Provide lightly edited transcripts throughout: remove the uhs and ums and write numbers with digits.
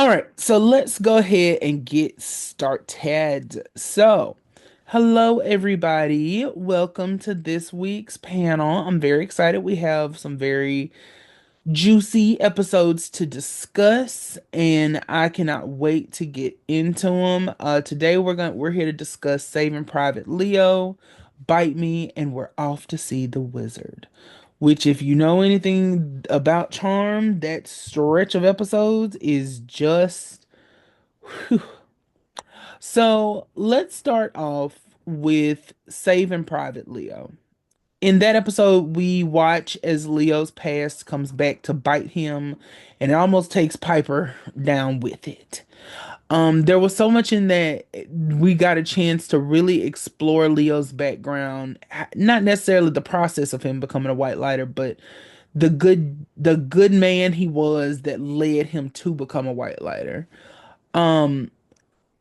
All right, so let's go ahead and get started. Hello everybody. Welcome to this week's panel. I'm very excited. We have some very juicy episodes to discuss, and I cannot wait to get into them. Today we're here to discuss Saving Private Leo, Bite Me, and we're off to see the wizard. Which, if you know anything about Charm, that stretch of episodes is just whew. So let's start off with Saving Private Leo. In that episode, we watch as Leo's past comes back to bite him, and it almost takes Piper down with it. There was so much in that we got a chance to really explore Leo's background, not necessarily the process of him becoming a white lighter, but the good man he was that led him to become a white lighter. Um,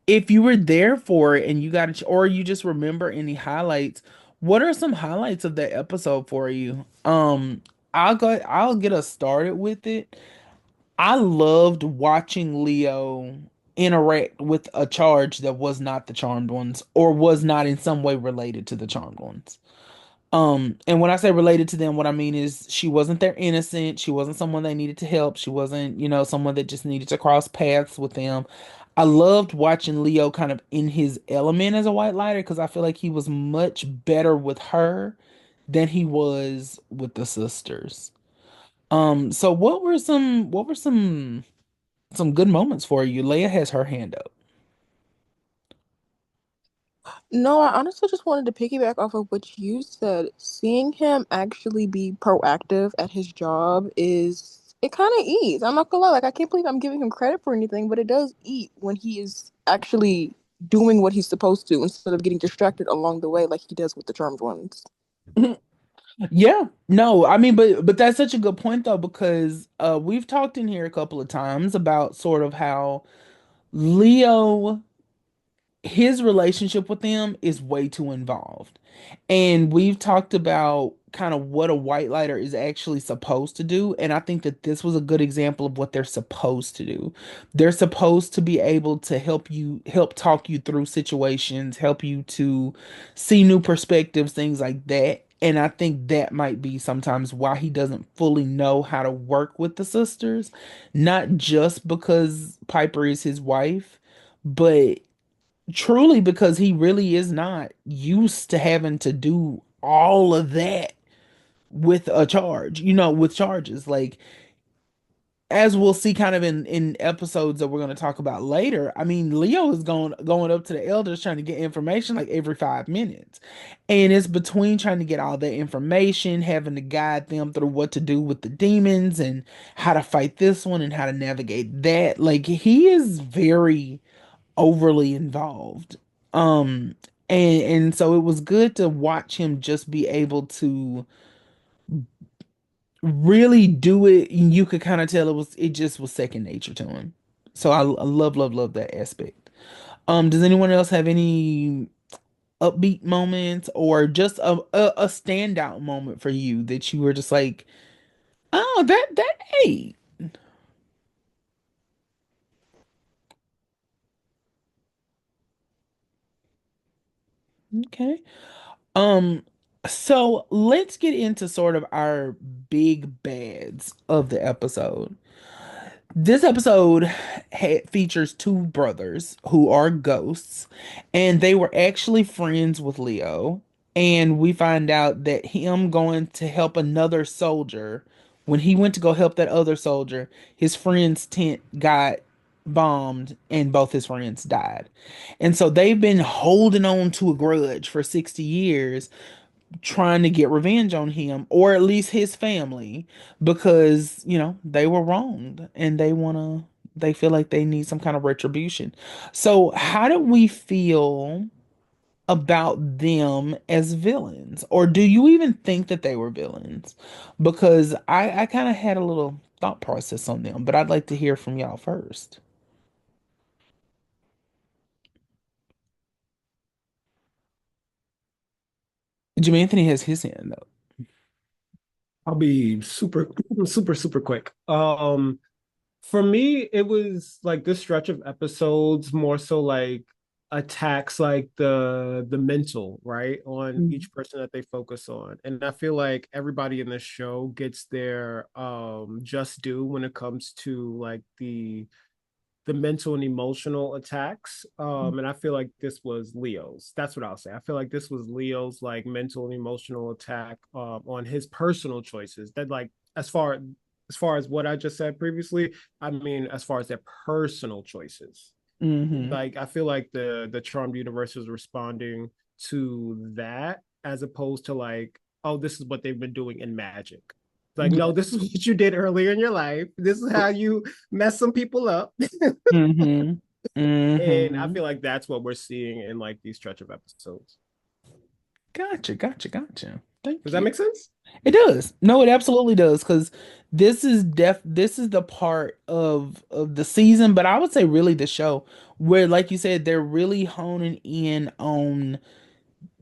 if you were there for it and you got it, or you just remember any highlights, what are some highlights of that episode for you? I'll get us started with it. I loved watching Leo interact with a charge that was not the Charmed Ones or was not in some way related to the Charmed Ones. And when I say related to them, what I mean is she wasn't their innocent. She wasn't someone they needed to help. She wasn't, someone that just needed to cross paths with them. I loved watching Leo kind of in his element as a white lighter because I feel like he was much better with her than he was with the sisters. So what were some good moments for you? Leia has her hand up. No, I honestly just wanted to piggyback off of what you said. Seeing him actually be proactive at his job it kind of eats. I'm not gonna lie, like I can't believe I'm giving him credit for anything, but it does eat when he is actually doing what he's supposed to instead of getting distracted along the way like he does with the charmed ones. Yeah, no, I mean, but that's such a good point though, because we've talked in here a couple of times about sort of how Leo, his relationship with them is way too involved. And we've talked about kind of what a white lighter is actually supposed to do. And I think that this was a good example of what they're supposed to do. They're supposed to be able to help talk you through situations, help you to see new perspectives, things like that. And I think that might be sometimes why he doesn't fully know how to work with the sisters, not just because Piper is his wife, but truly because he really is not used to having to do all of that with a charge, with charges. Like, as we'll see kind of in episodes that we're going to talk about later, I mean, Leo is going up to the elders trying to get information like every 5 minutes. And it's between trying to get all that information, having to guide them through what to do with the demons and how to fight this one and how to navigate that. Like, he is very overly involved. Um and so it was good to watch him just be able to really do it, and you could kind of tell it just was second nature to him. So I love that aspect. Does anyone else have any upbeat moments or just a standout moment for you that you were just like, oh, that hey. Okay. Um, so let's get into sort of our big bads of the episode. This episode features two brothers who are ghosts, and they were actually friends with Leo. And we find out that him going to help another soldier, when he went to go help that other soldier, his friend's tent got bombed and both his friends died. And so they've been holding on to a grudge for 60 years trying to get revenge on him or at least his family because, they were wronged and they feel like they need some kind of retribution. So, how do we feel about them as villains? Or do you even think that they were villains? Because I kind of had a little thought process on them, but I'd like to hear from y'all first. Jimmy Anthony has his hand up. I'll be super, super, super quick. For me, it was like this stretch of episodes more so like attacks like the mental, right? On Mhm. each person that they focus on. And I feel like everybody in this show gets their just due when it comes to like the mental and emotional attacks. And I feel like this was Leo's. That's what I'll say. I feel like this was Leo's like mental and emotional attack on his personal choices. That like as far as what I just said previously, I mean as far as their personal choices. Hmm. Like I feel like the Charmed Universe is responding to that as opposed to like, oh, this is what they've been doing in Magic. Like, Yeah. no, this is what you did earlier in your life. This is how you mess some people up. Hmm. And I Hmm. feel like that's what we're seeing in like these stretch of episodes. Gotcha, gotcha, gotcha. Does Thank that you. make sense? It does. No, it absolutely does. Because this is the part of the season, but I would say really the show where, like you said, they're really honing in on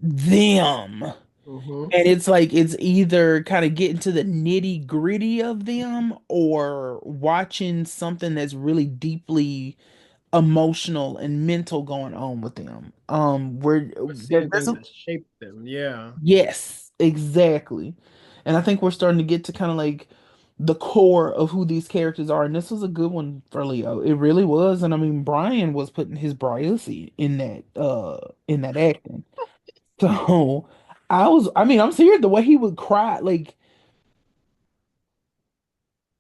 them. Mm-hmm. And it's like it's either kind of getting to the nitty gritty of them or watching something that's really deeply emotional and mental going on with them. Where We're there, seeing there's things a that shape them. Yeah. yes, exactly. And I think we're starting to get to kind of like the core of who these characters are. And this was a good one for Leo. It really was. And I mean, Brian was putting his Briosity in that acting. So I mean, I'm serious, the way he would cry, like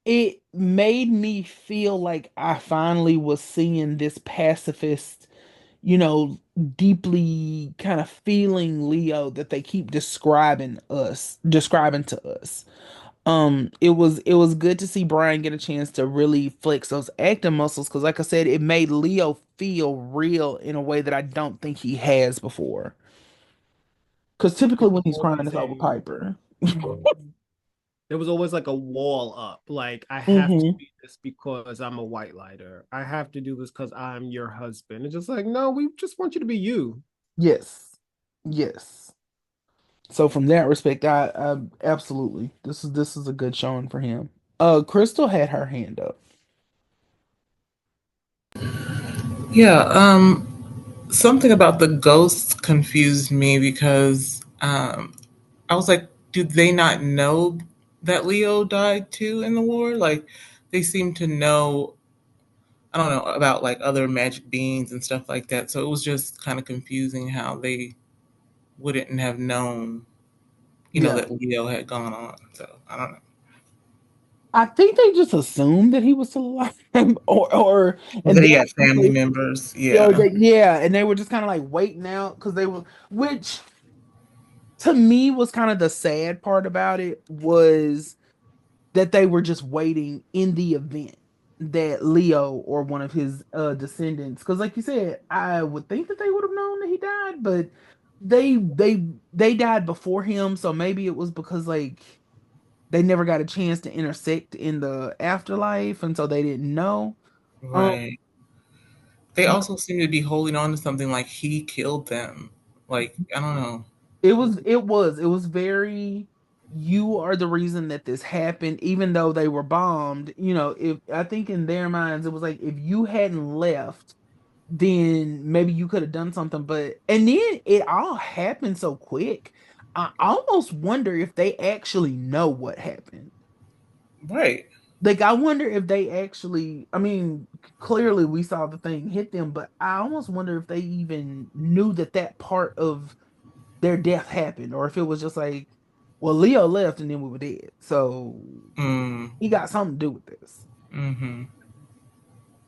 it made me feel like I finally was seeing this pacifist, you know, deeply kind of feeling Leo that they keep describing to us. It was good to see Brian get a chance to really flex those acting muscles because, like I said, it made Leo feel real in a way that I don't think he has before. Because typically There when was he's crying, always it's over a Piper. there was always like a wall up. Like I have to Hmm. be this because I'm a white lighter. I have to do this because I'm your husband. It's just like, no, we just want you to be you. Yes, yes. So from that respect, I absolutely this is a good showing for him. Crystal had her hand up. Yeah, something about the ghosts confused me because I was like, do they not know that Leo died too in the war? Like, they seem to know, I don't know, about like other magic beings and stuff like that. So it was just kind of confusing how they wouldn't have known, Yeah, that Leo had gone on. So I don't know. I think they just assumed that he was still alive, or Or and that then he had family they, members. yeah, Yeah. yeah, and they were just kind of like waiting out because they were, which to me was kind of the sad part about it was that they were just waiting in the event that Leo or one of his descendants, because like you said, I would think that they would have known that he died, but they died before him, so maybe it was because like they never got a chance to intersect in the afterlife, and so they didn't know. Um, Right. They also seem to be holding on to something like he killed them. Like, I don't know. it was very, you are the reason that this happened, even though they were bombed. If I think in their minds it was like if you hadn't left, then maybe you could have done something. But and then it all happened so quick. I almost wonder if they actually know what happened. Right. Like I wonder if they actually, I mean, clearly we saw the thing hit them, but I almost wonder if they even knew that that part of their death happened, or if it was just like, well, Leo left and then we were dead. So Mm. he got something to do with this. Mm-hmm.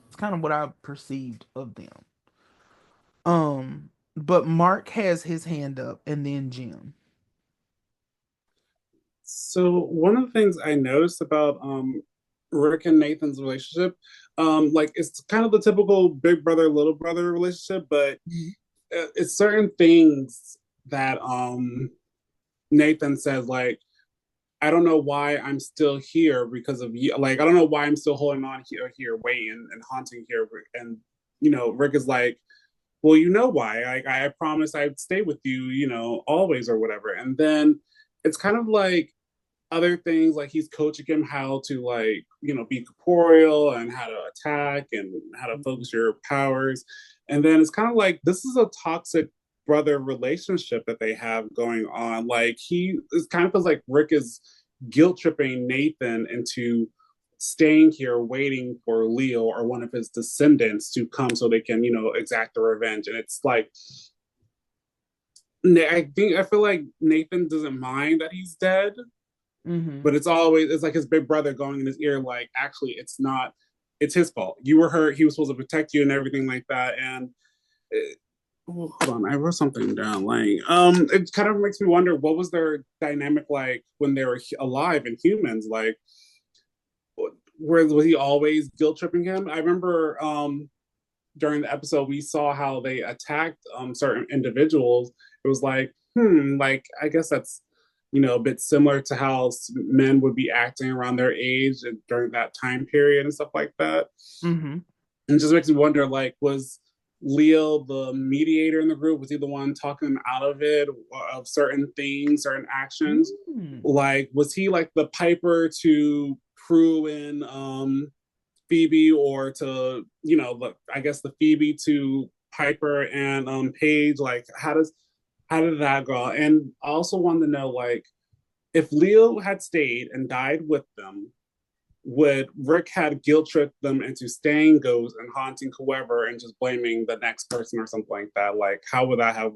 It's kind of what I perceived of them. But Mark has his hand up and then Jim. So one of the things I noticed about Rick and Nathan's relationship, like it's kind of the typical big brother little brother relationship, but Mhm. it's certain things that Nathan says like I don't know why I'm still here because of you. Like I don't know why I'm still holding on here, waiting and haunting here. And Rick is like, well, you know why? Like I promised I'd stay with you, always or whatever. And then it's kind of like other things like he's coaching him how to like be corporeal and how to attack and how to focus your powers. And then it's kind of like this is a toxic brother relationship that they have going on. Like it kind of feels like Rick is guilt tripping Nathan into staying here waiting for Leo or one of his descendants to come so they can, exact the revenge. And it's like I feel like Nathan doesn't mind that he's dead, but it's like his big brother going in his ear, like, actually, it's his fault. You were hurt. He was supposed to protect you and everything like that. And well, hold on, I wrote something down. Like, it kind of makes me wonder what was their dynamic like when they were alive and humans. Like, was he always guilt tripping him? I remember during the episode we saw how they attacked certain individuals. It was like, like I guess that's a bit similar to how men would be acting around their age during that time period and stuff like that. And it just makes me wonder, like, was Leo the mediator in the group? Was he the one talking them out of it, of certain things, certain actions? Like, was he like the Piper to Prue and Phoebe, or to I guess the Phoebe to Piper and Paige? Like, how did that go? And I also wanted to know, like, if Leo had stayed and died with them, would Rick had guilt tripped them into staying ghosts and haunting whoever and just blaming the next person or something like that? Like, how would that have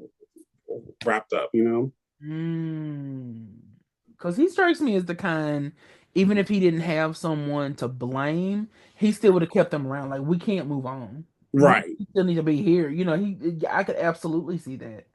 wrapped up, Because he strikes me as the kind, even if he didn't have someone to blame, he still would have kept them around. Like, we can't move on. Right. We still need to be here. I could absolutely see that.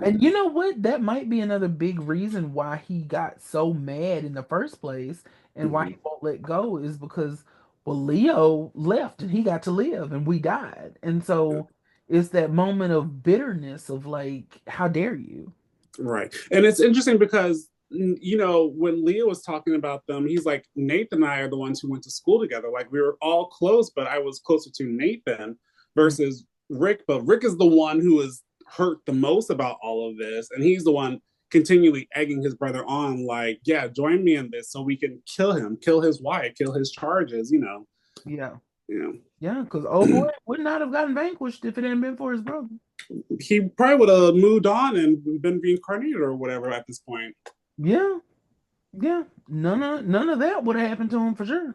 And you know what? That might be another big reason why he got so mad in the first place and why he won't let go is because, well, Leo left and he got to live and we died. And so it's that moment of bitterness of like, how dare you? Right. And it's interesting because, when Leo was talking about them, he's like, Nathan and I are the ones who went to school together. Like, we were all close, but I was closer to Nathan versus Rick. But Rick is the one who is hurt the most about all of this. And he's the one continually egging his brother on, like, yeah, join me in this so we can kill him, kill his wife, kill his charges, Yeah. Yeah. Yeah, because old boy would not have gotten vanquished if it hadn't been for his brother. He probably would have moved on and been reincarnated or whatever at this point. Yeah. Yeah. None of that would have happened to him for sure.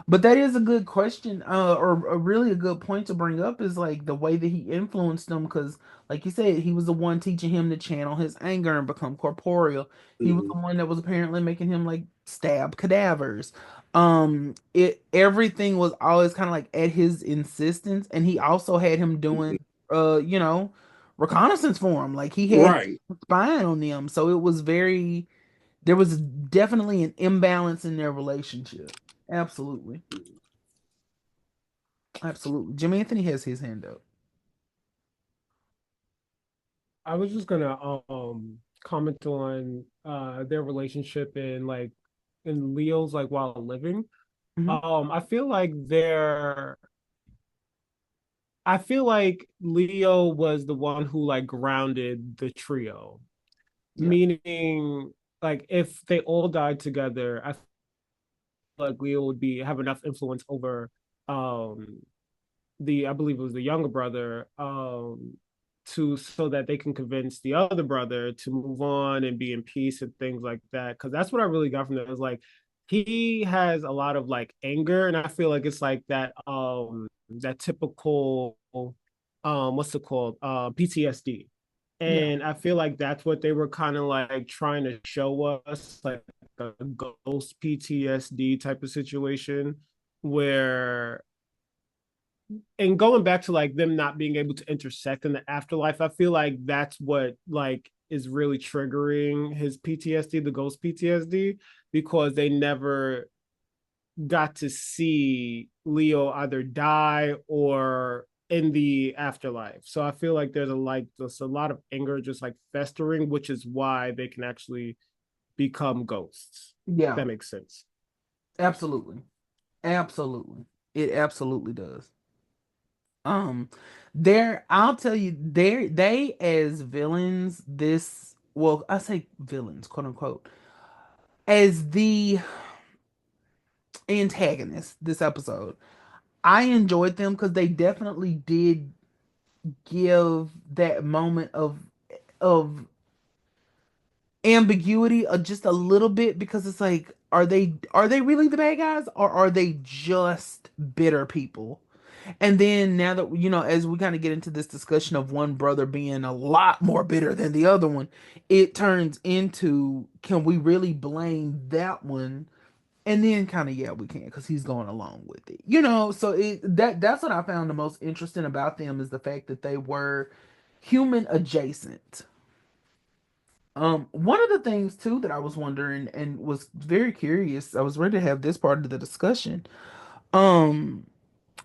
But that is a good question, or really a good point to bring up is like the way that he influenced them, because, like you said, he was the one teaching him to channel his anger and become corporeal. He was the one that was apparently making him like stab cadavers. Everything was always kind of like at his insistence, and he also had him doing, reconnaissance for him. Like he had Right. spying on them, so it was very. There was definitely an imbalance in their relationship. Absolutely. Absolutely. Jimmy Anthony has his hand up. I was just gonna comment on their relationship in Leo's like while living. I feel like Leo was the one who like grounded the trio. Yeah. Meaning, like, if they all died together, I feel like Leo would have enough influence over I believe it was the younger brother, so that they can convince the other brother to move on and be in peace and things like that. Because that's what I really got from it. Is like he has a lot of like anger, and I feel like it's like that typical what's it called, PTSD. And I feel like that's what they were kind of like trying to show us, like a ghost PTSD type of situation where, and going back to like them not being able to intersect in the afterlife, I feel like that's what like is really triggering his PTSD, the ghost PTSD, because they never got to see Leo either die or in the afterlife. So I feel like there's a lot of anger just like festering, which is why they can actually become ghosts. Yeah. If that makes sense. Absolutely. Absolutely. It absolutely does. I'll tell you, they as villains, I say villains, quote unquote, as the antagonists this episode. I enjoyed them because they definitely did give that moment of ambiguity just a little bit, because it's like, are they really the bad guys, or are they just bitter people? And then now that as we kind of get into this discussion of one brother being a lot more bitter than the other one, it turns into, can we really blame that one? And then kind of, yeah, we can, because he's going along with it. So that's what I found the most interesting about them, is the fact that they were human adjacent. One of the things too that I was wondering and was very curious, I was ready to have this part of the discussion. Um,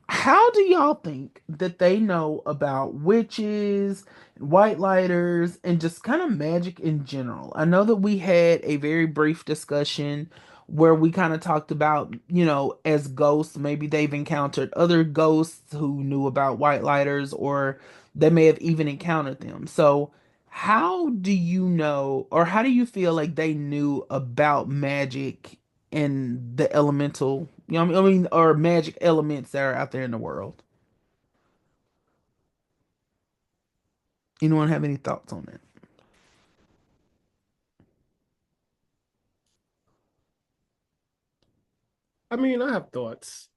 how do y'all think that they know about witches, white lighters, and just kind of magic in general? I know that we had a very brief discussion where we kind of talked about, as ghosts, maybe they've encountered other ghosts who knew about white lighters, or they may have even encountered them. So, how do you know, or how do you feel like they knew about magic and the elemental, what I mean, or magic elements that are out there in the world? Anyone have any thoughts on that? I mean, I have thoughts.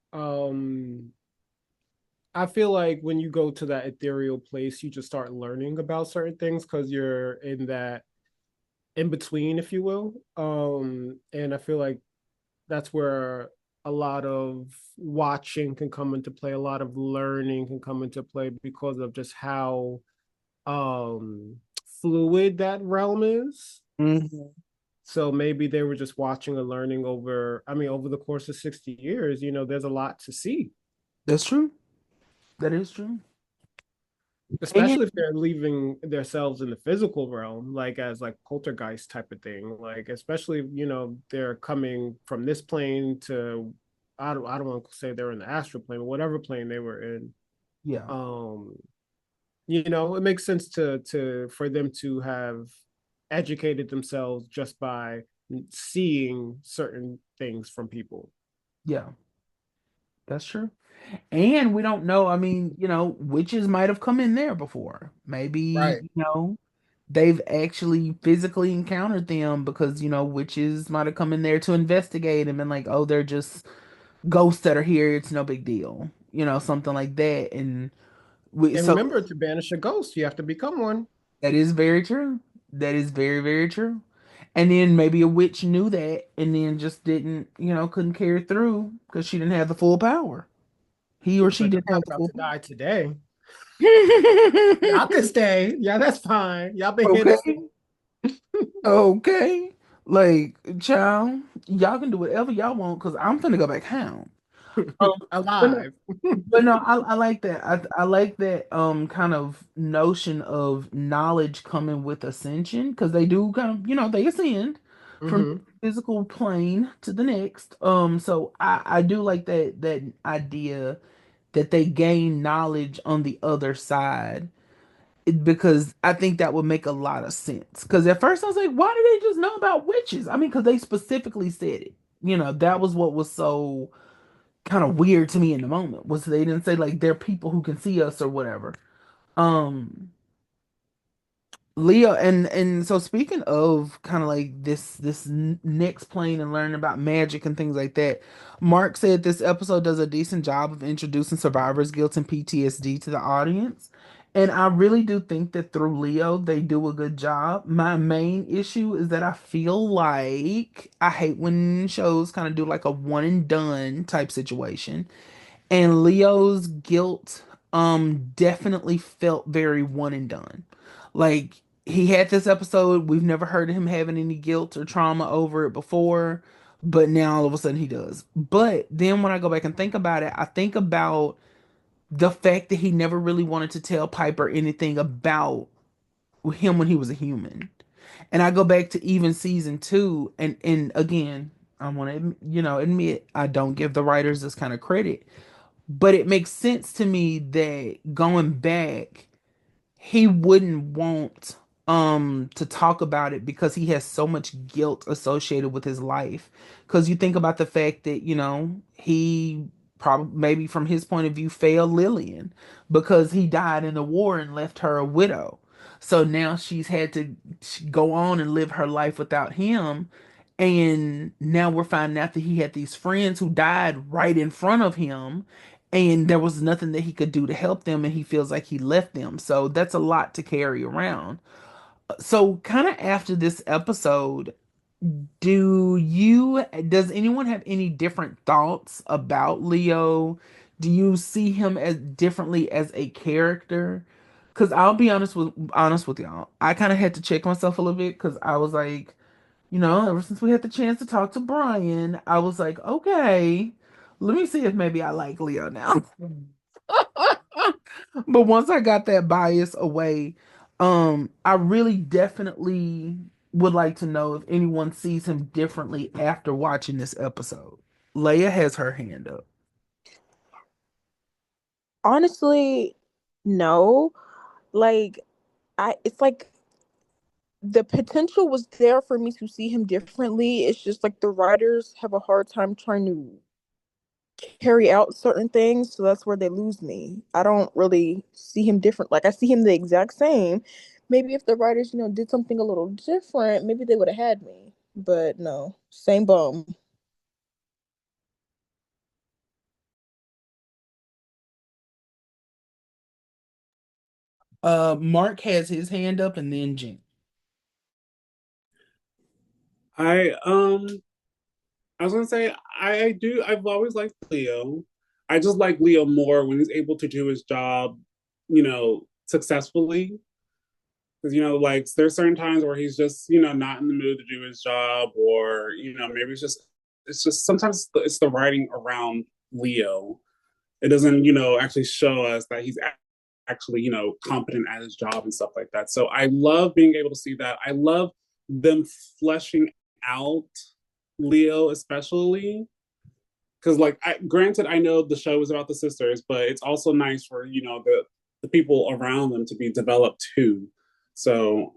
I feel like when you go to that ethereal place, you just start learning about certain things because you're in that in between, if you will. And I feel like that's where a lot of watching can come into play, a lot of learning can come into play because of just how um fluid that realm is. Hmm. So maybe they were just watching and learning over, I mean, over the course of 60 years, there's a lot to see, That's true. That is true. And especially if they're leaving themselves in the physical realm, like as like poltergeist type of thing. Like, especially, they're coming from this plane to, I don't want to say they're in the astral plane, but whatever plane they were in. yeah, Um, it makes sense to for them to have educated themselves just by seeing certain things from people. yeah, that's true. And we don't know. I mean, witches might have come in there before. Maybe, Right. they've actually physically encountered them, because, witches might have come in there to investigate and been like, oh, they're just ghosts that are here. It's no big deal. Something like that. And And so remember, to banish a ghost, you have to become one. that is very true. That is very, very true. And then maybe a witch knew that and then just didn't, couldn't carry through because she didn't have the full power. He or she But you're didn't not have the about full to die today. power. Y'all can stay. Yeah, that's fine. Y'all been here this Okay. Okay. Like, child, y'all can do whatever y'all want, because I'm finna go back home. Um, but no, alive. but no, I like that. I like that kind of notion of knowledge coming with ascension, because they do kind of, they ascend from Hmm. physical plane to the next. So I do like that idea that they gain knowledge on the other side, because I think that would make a lot of sense. Because at first I was like, why do they just know about witches? I mean, because they specifically said it. That was what was so kind of weird to me in the moment, was they didn't say like they're people who can see us or whatever. Um, Leo, and so speaking of kind of like this next plane and learning about magic and things like that, Mark said this episode does a decent job of introducing survivor's guilt and PTSD to the audience. And I really do think that through Leo, they do a good job. My main issue is that I feel like I hate when shows kind of do like a one and done type situation. And Leo's guilt definitely felt very one and done. Like, he had this episode, we've never heard of him having any guilt or trauma over it before, but now all of a sudden he does. But then when I go back and think about it, I think about the fact that he never really wanted to tell Piper anything about him when he was a human. And I go back to even season 2, and again, I want to admit I don't give the writers this kind of credit, but it makes sense to me that going back, he wouldn't want to talk about it because he has so much guilt associated with his life. Because you think about the fact that, he probably, maybe from his point of view, failed Lillian because he died in the war and left her a widow. So now she's had to go on and live her life without him. And now we're finding out that he had these friends who died right in front of him, and there was nothing that he could do to help them, and he feels like he left them. So that's a lot to carry around. So, kind of after this episode, does anyone have any different thoughts about Leo? Do you see him as differently as a character? Because I'll be honest with y'all, I kind of had to check myself a little bit because I was like, ever since we had the chance to talk to Brian, I was like, okay, let me see if maybe I like Leo now. But once I got that bias away, I really definitely would like to know if anyone sees him differently after watching this episode. Leia has her hand up. Honestly, no. Like, it's like the potential was there for me to see him differently. It's just like the writers have a hard time trying to carry out certain things, so that's where they lose me. I don't really see him different. Like, I see him the exact same. Maybe if the writers, did something a little different, maybe they would have had me. But no, same bum. Mark has his hand up, and then Jen. I I was gonna say I do. I've always liked Leo. I just like Leo more when he's able to do his job, successfully. Because like there's certain times where he's just not in the mood to do his job, or maybe it's just sometimes it's the writing around Leo. It doesn't actually show us that he's actually competent at his job and stuff like that. So I love being able to see that. I love them fleshing out Leo, especially because granted, I know the show is about the sisters, but it's also nice for the people around them to be developed too. So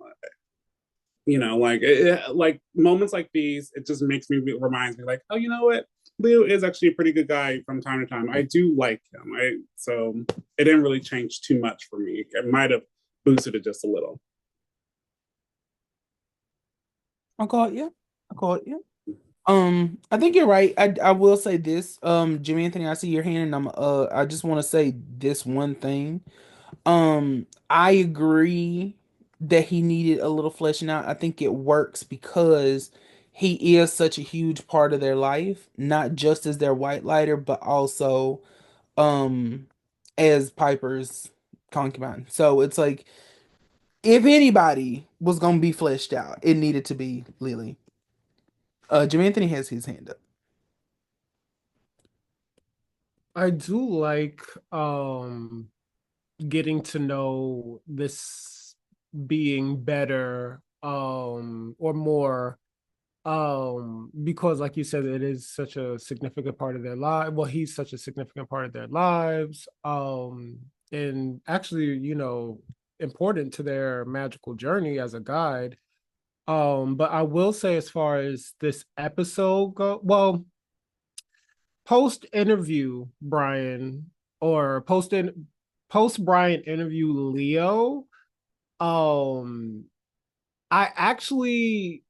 like moments like these, it just reminds me like, oh, you know what, Leo is actually a pretty good guy from time to time. I do like him. So it didn't really change too much for me. It might have boosted it just a little. I caught you. I caught you. I think you're right. I will say this, Jimmy Anthony, I see your hand, and I just want to say this one thing. I agree that he needed a little fleshing out. I think it works because he is such a huge part of their life, not just as their white lighter, but also um as Piper's concubine. So it's like if anybody was gonna be fleshed out, it needed to be Lily. Jim Anthony has his hand up. I do like getting to know this being better or more because like you said, it is such a significant part of their life. Well, he's such a significant part of their lives, and actually, important to their magical journey as a guide. But I will say, as far as this episode go, well, post interview Brian, or post Brian interview Leo, um I actually,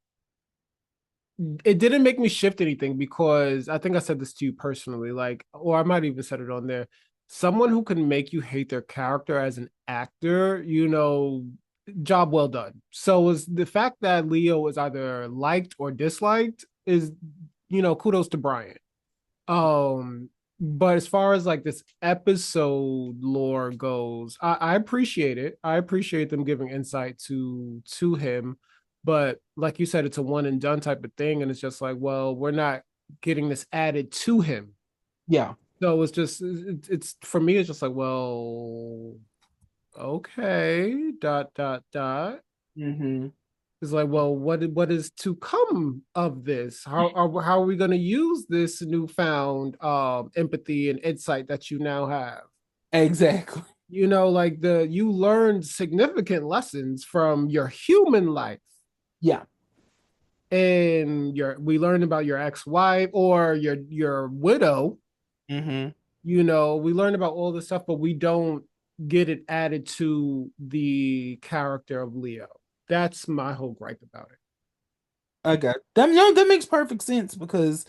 it didn't make me shift anything, because I think I said this to you personally, like, or I might even said it on there. Someone who can make you hate their character as an actor, job well done. So is the fact that Leo is either liked or disliked is, kudos to Brian. Um, but as far as like this episode lore goes, I appreciate it. I appreciate them giving insight to him. But like you said, it's a one and done type of thing. And it's just like, well, we're not getting this added to him. Yeah. So it's for me, it's just like, well, okay, dot, dot, dot. Mm-hmm. It's like, well, what is to come of this? How are we going to use this newfound empathy and insight that you now have? Exactly. You know, like you learned significant lessons from your human life. Yeah. And we learned about your ex-wife or your widow. Mm-hmm. You know, we learned about all this stuff, but we don't get it added to the character of Leo. That's my whole gripe about it. I got that. No, that makes perfect sense because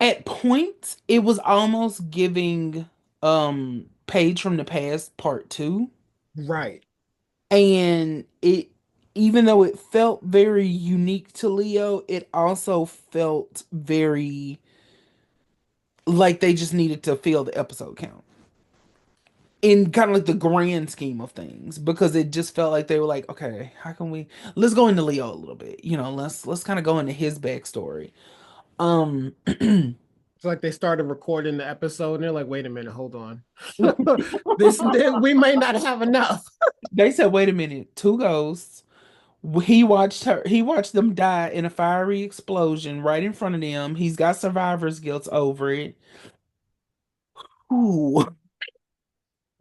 at points it was almost giving Page from the Past Part 2. Right. And it, even though it felt very unique to Leo, it also felt very like they just needed to fill the episode count in kind of like the grand scheme of things, because it just felt like they were like, okay, how can we, let's go into Leo a little bit, let's kind of go into his backstory. They It's like they started recording the episode and they're like, wait a minute, hold on. We may not have enough. said, wait a minute, two ghosts. He watched them die in a fiery explosion right in front of them. He's got survivor's guilt over it. Ooh.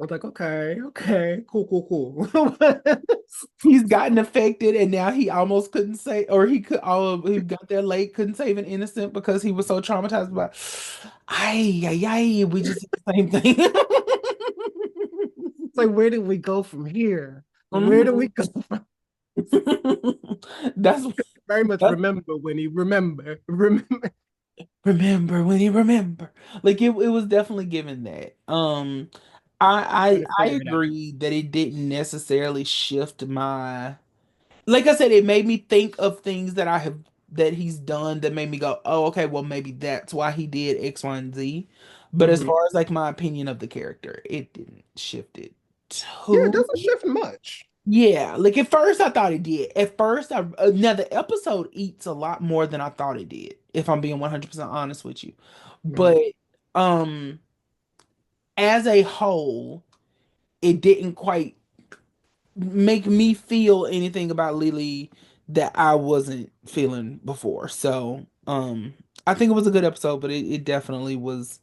I was like, okay, cool. He's gotten affected, and now he almost couldn't say, or he got there late, couldn't save an innocent because he was so traumatized by, ay, ay, ay, we just did the same thing. It's like, where did we go from here? Where do Mhm. we go from? That's Very much that's remember when he remember. remember when you remember. Like it was definitely given that. Trying to I figure it out. agree that it didn't necessarily shift my, like I said, it made me think of things that he's done that made me go, oh, okay, well maybe that's why he did X, Y, and Z. But as Mhm. far as like my opinion of the character, it didn't shift it Yeah, it too. doesn't shift much. Yeah, like at first I thought it did. At first, now the episode eats a lot more than I thought it did, if I'm being 100% honest with you. Mhm. But um as a whole, it didn't quite make me feel anything about Lily that I wasn't feeling before. So, I think it was a good episode, but it definitely was,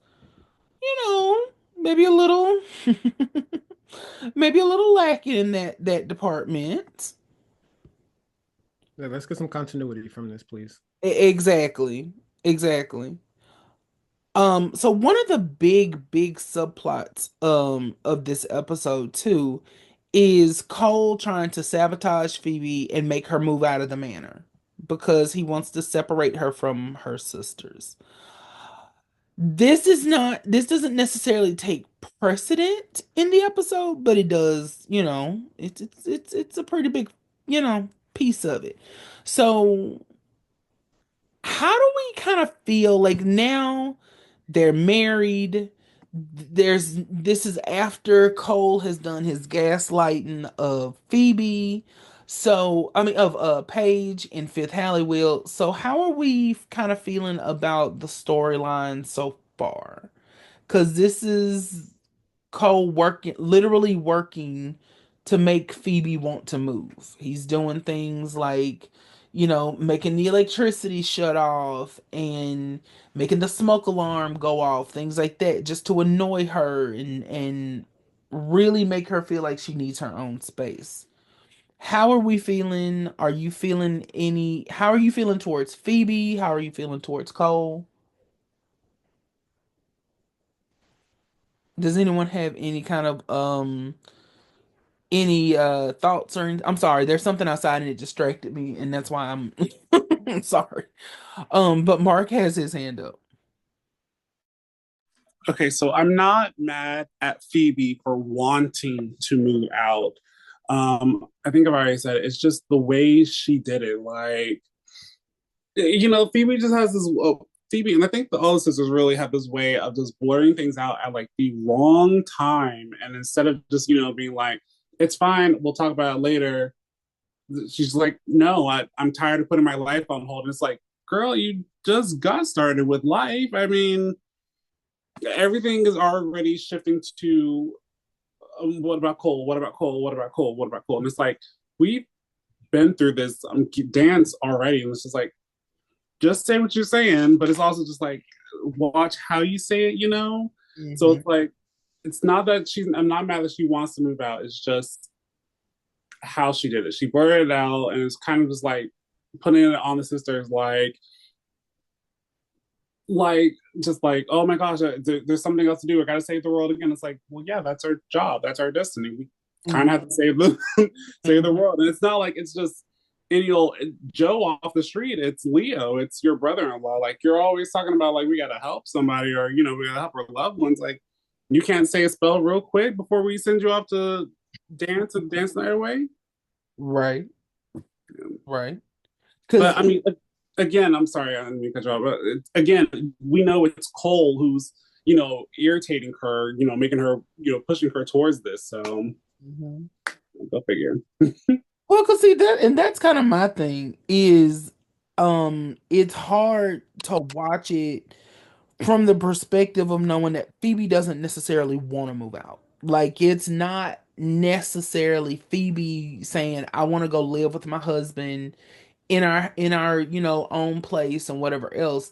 maybe a little maybe a little lacking in that department. Yeah, let's get some continuity from this, please. Exactly. Exactly. So one of the big subplots of this episode too is Cole trying to sabotage Phoebe and make her move out of the manor because he wants to separate her from her sisters. This doesn't necessarily take precedent in the episode, but it does, it's a pretty big, piece of it. So how do we kind of feel like now they're married? This is after Cole has done his gaslighting of Phoebe. So, I mean, of Paige in Fifth Halliwell. So, how are we kind of feeling about the storyline so far? Because this is Cole literally working to make Phoebe want to move. He's doing things like, making the electricity shut off and making the smoke alarm go off, things like that, just to annoy her and really make her feel like she needs her own space. How are we feeling? How are you feeling towards Phoebe? How are you feeling towards Cole? Does anyone have any kind of any thoughts I'm sorry, there's something outside and it distracted me, and that's why I'm I'm sorry. But Mark has his hand up. Okay, so I'm not mad at Phoebe for wanting to move out. I think I've already said it. It's just the way she did it. Like, Phoebe just has this. Phoebe, and I think all the sisters really have this way of just blurring things out at like the wrong time, and instead of just being like, "It's fine, we'll talk about it later," she's like, "No, I'm tired of putting my life on hold." And it's like, girl, you just got started with life. I mean, everything is already shifting to what about Cole? What about Cole? What about Cole? What about Cole? And it's like we've been through this dance already, and it's just like just say what you're saying, but it's also just like watch how you say it. So Mhm. it's like it's not that she's. I'm not mad that she wants to move out. It's just how she did it. She blurted it out, and it's kind of just like putting it on the sisters, like just like, oh my gosh, there's something else to do. I gotta save the world again. It's like, well, yeah, that's our job. That's our destiny. We kind of have to save the save the world. And it's not like it's just any old Joe off the street. It's Leo. It's your brother-in-law. Like you're always talking about like we gotta help somebody or we gotta help our loved ones. Like you can't say a spell real quick before we send you off to dance the night away. Right, right. But Because I mean, again, I'm sorry, I didn't mean to cut you off. But again, we know it's Cole who's irritating her, making her, pushing her towards this. So go figure. well, cause see that, and that's kind of my thing is, it's hard to watch it from the perspective of knowing that Phoebe doesn't necessarily want to move out. Like it's not necessarily Phoebe saying, I want to go live with my husband in our own place and whatever else.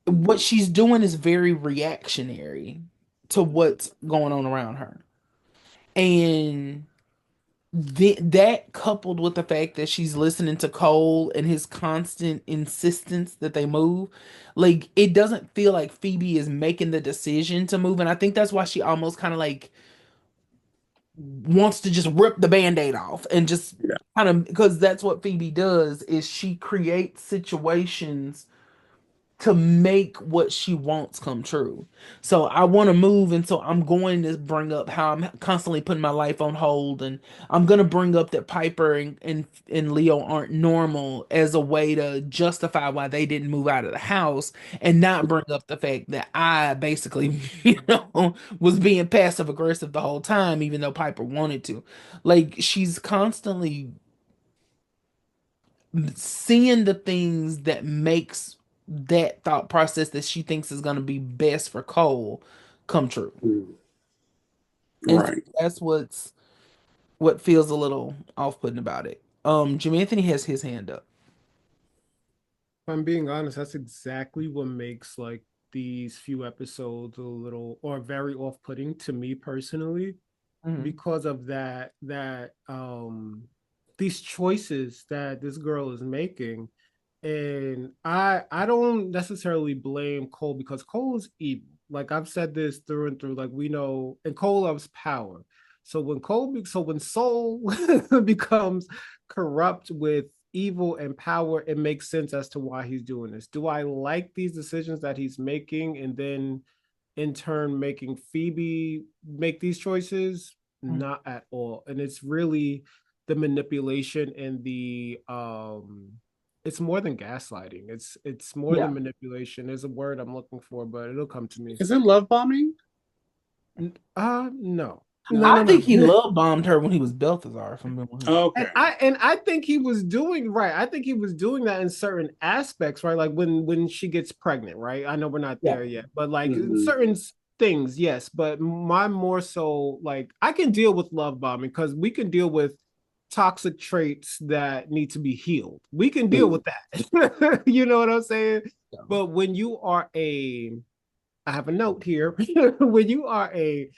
What she's doing is very reactionary to what's going on around her. And that coupled with the fact that she's listening to Cole and his constant insistence that they move, like it doesn't feel like Phoebe is making the decision to move. And I think that's why she almost kind of like wants to just rip the band-aid off and just Yeah. kind of, because that's what Phoebe does is she creates situations to make what she wants come true. So I want to move, and so I'm going to bring up how I'm constantly putting my life on hold, and I'm going to bring up that Piper and Leo aren't normal as a way to justify why they didn't move out of the house, and not bring up the fact that I basically, was being passive aggressive the whole time, even though Piper wanted to. Like she's constantly seeing the things that makes that thought process that she thinks is going to be best for Cole come true. And so Right. that's what feels a little off-putting about it. Jim Anthony has his hand up. If I'm being honest, that's exactly what makes like these few episodes a little or very off-putting to me personally Mhm. because of that these choices that this girl is making. And I don't necessarily blame Cole because Cole is evil. Like I've said this through and through. Like we know, and Cole loves power. So when Soul becomes corrupt with evil and power, it makes sense as to why he's doing this. Do I like these decisions that he's making, and then in turn making Phoebe make these choices? Mhm. Not at all. And it's really the manipulation and the it's more than gaslighting. It's more Yeah. than manipulation. There's a word I'm looking for, but it'll come to me. Is it love bombing? No. No, No. I no, think he no. love bombed her when he was Balthazar, if I'm being 100. Okay. And I think he was doing right. I think he was doing that in certain aspects, right? Like when she gets pregnant, right? I know we're not Yeah. there yet, but like Mhm. certain things, yes. But my more so like I can deal with love bombing because we can deal with toxic traits that need to be healed. We can deal with that. You know what I'm saying? Yeah. But when you are I have a note here. When you are a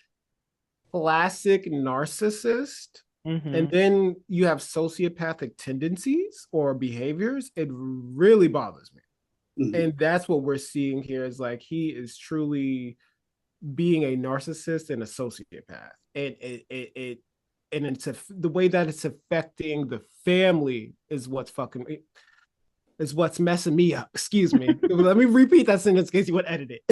classic narcissist and Hmm. then you have sociopathic tendencies or behaviors, it really bothers me. Mhm. And that's what we're seeing here is like he is truly being a narcissist and a sociopath. And it and it's the way that it's affecting the family is what's fucking is what's messing me up. Excuse me. Let me repeat that sentence in case you want to edit it.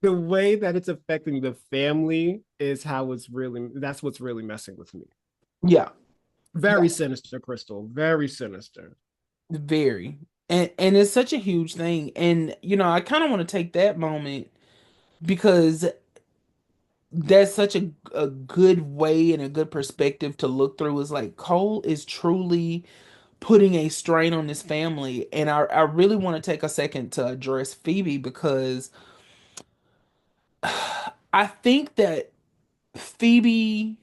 The way that it's affecting the family is how it's really that's what's really messing with me. Yeah. Very sinister, Crystal. Very sinister. Very. And it's such a huge thing. And I kind of want to take that moment because that's such a good way and a good perspective to look through is like Cole is truly putting a strain on this family. And I really want to take a second to address Phoebe because I think that Phoebe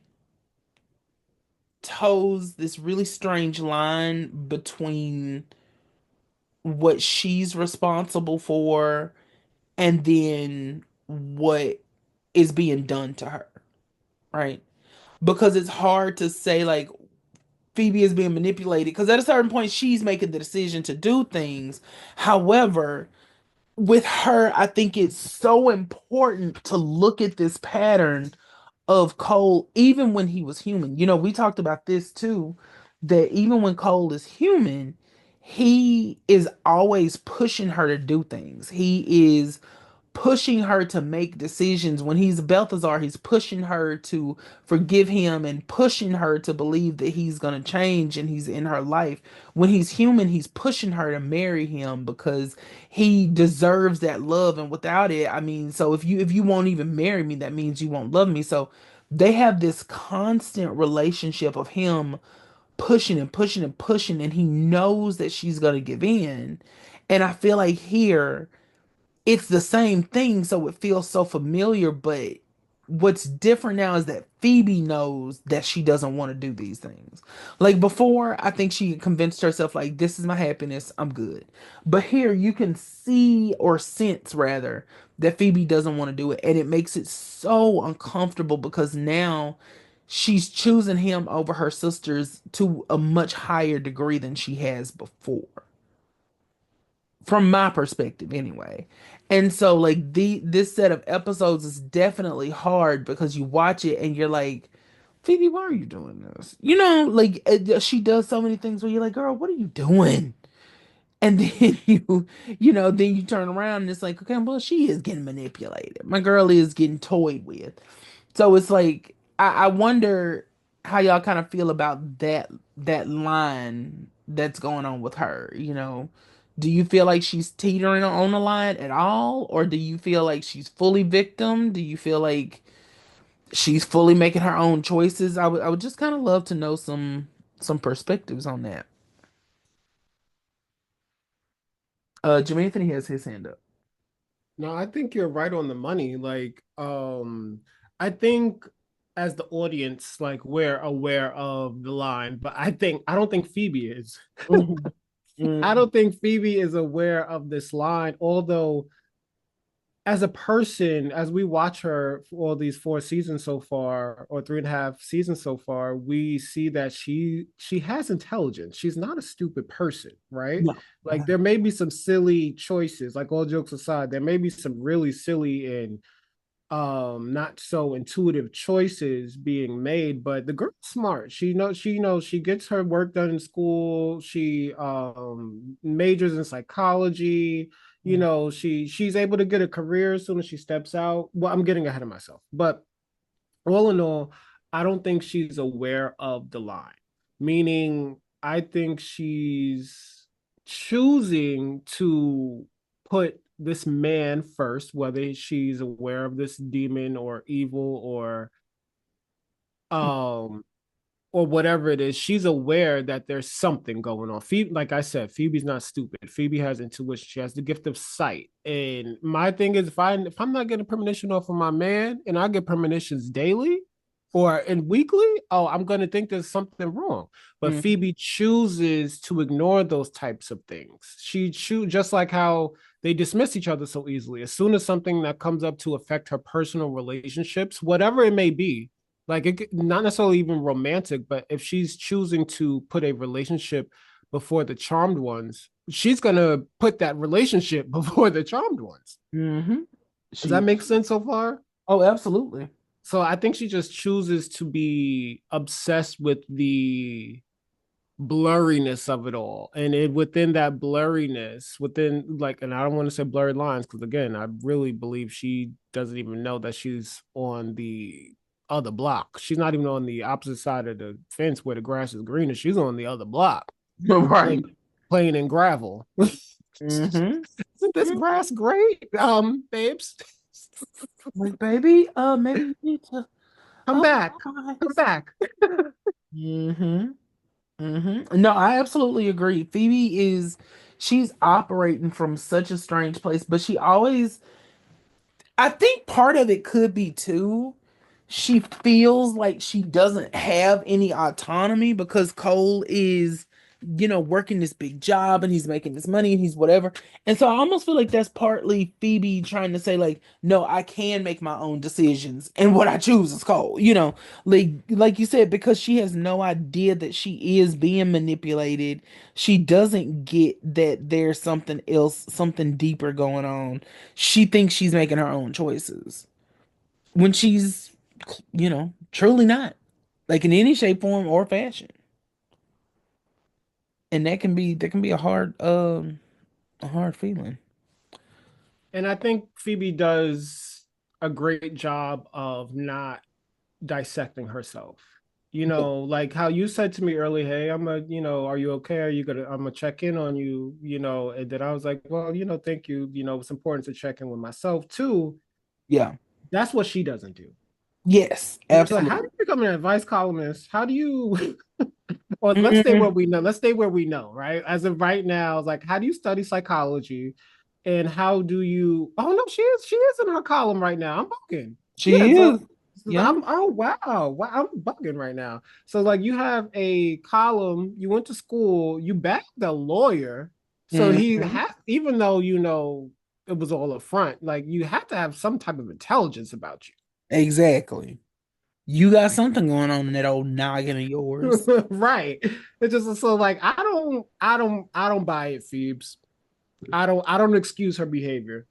toes this really strange line between what she's responsible for and then what is being done to her, right? Because it's hard to say like Phoebe is being manipulated because at a certain point she's making the decision to do things. However, with her, I think it's so important to look at this pattern of Cole, even when he was human. You know, we talked about this too, that even when Cole is human, he is always pushing her to do things. He is pushing her to make decisions. When he's Balthazar, he's pushing her to forgive him and pushing her to believe that he's going to change and he's in her life. When he's human, he's pushing her to marry him because he deserves that love, and without it, I mean, so if you won't even marry me, that means you won't love me. So they have this constant relationship of him pushing and pushing and pushing, and he knows that she's going to give in. And I feel like here it's the same thing, so it feels so familiar. But what's different now is that Phoebe knows that she doesn't want to do these things. Like before, I think she convinced herself, like, this is my happiness, I'm good. But here you can see or sense, rather, that Phoebe doesn't want to do it. And it makes it so uncomfortable because now she's choosing him over her sisters to a much higher degree than she has before, from my perspective anyway. And so like this set of episodes is definitely hard because you watch it and you're like, Phoebe, why are you doing this? You know, like she does so many things where you're like, girl, what are you doing? And then then you turn around and it's like, okay, well, she is getting manipulated. My girl is getting toyed with. So it's like I wonder how y'all kind of feel about that line that's going on with her, you know. Do you feel like she's teetering on the line at all? Or do you feel like she's fully victim? Do you feel like she's fully making her own choices? I would just kind of love to know some perspectives on that. Jimmy Anthony has his hand up. No, I think you're right on the money. Like, I think as the audience, like we're aware of the line, but I don't think Phoebe is. Mhm. I Mhm. don't think Phoebe is aware of this line, although as a person, as we watch her for all these 4 seasons so far, or 3.5 seasons so far, we see that she has intelligence. She's not a stupid person, right? No. Like there may be some silly choices, like all jokes aside, there may be some really silly and not so intuitive choices being made, but the girl's smart. She knows she gets her work done in school. She majors in psychology. She's able to get a career as soon as she steps out. Well, I'm getting ahead of myself, but all in all, I don't think she's aware of the line. Meaning, I think she's choosing to put this man first, whether she's aware of this demon or evil um or whatever it is. She's aware that there's something going on. Phoebe, like I said, Phoebe's not stupid. Phoebe has intuition. She has the gift of sight. And my thing is, if I'm not getting premonition off of my man, and I get premonitions daily or in weekly, oh, I'm gonna think there's something wrong. But Mhm. Phoebe chooses to ignore those types of things. She choose just like how they dismiss each other so easily. As soon as something that comes up to affect her personal relationships, whatever it may be, like it not necessarily even romantic, but if she's choosing to put a relationship before the charmed ones, she's gonna put that relationship before the charmed ones. Mhm. Does that She make sense so far? Oh, absolutely. So I think she just chooses to be obsessed with the blurriness of it all, and within that blurriness, within like, and I don't want to say blurred lines because again, I really believe she doesn't even know that she's on the other block. She's not even on the opposite side of the fence where the grass is greener. She's on the other block, Right. playing, playing in gravel. Mm-hmm. Isn't this grass great, babes? Like, baby, maybe you need to. Come Oh, back, my come back. Mm-hmm. Mm-hmm. No, I absolutely agree. She's operating from such a strange place, but I think part of it could be too, she feels like she doesn't have any autonomy because Cole is working this big job and he's making this money and he's whatever. And so I almost feel like that's partly Phoebe trying to say, like, no, I can make my own decisions and what I choose is cold, like you said, because she has no idea that she is being manipulated. She doesn't get that there's something else, something deeper going on. She thinks she's making her own choices when she's, truly not, like in any shape, form, or fashion. And that can be a hard feeling. And I think Phoebe does a great job of not dissecting herself. Yeah. Like how you said to me earlier, hey, are you okay? I'm gonna check in on you, and then I was like, well, thank you. It's important to check in with myself too. Yeah. That's what she doesn't do. Yes, It's like, how do absolutely. you become an advice columnist? How do you or let's stay where Mhm. we know. Let's stay where we know, right? As of right now, it's like, how do you study psychology? And how do you oh no, she is in her column right now. I'm bugging. Yeah, She so is. Yeah. I'm oh wow, I'm bugging right now. So like you have a column, you went to school, you backed the lawyer. So he Hmm. had even though it was all a front, like you have to have some type of intelligence about Exactly. You got something going on in that old noggin of yours. you. Right. It's just so like I don't buy it, Phoebes. I don't excuse her behavior.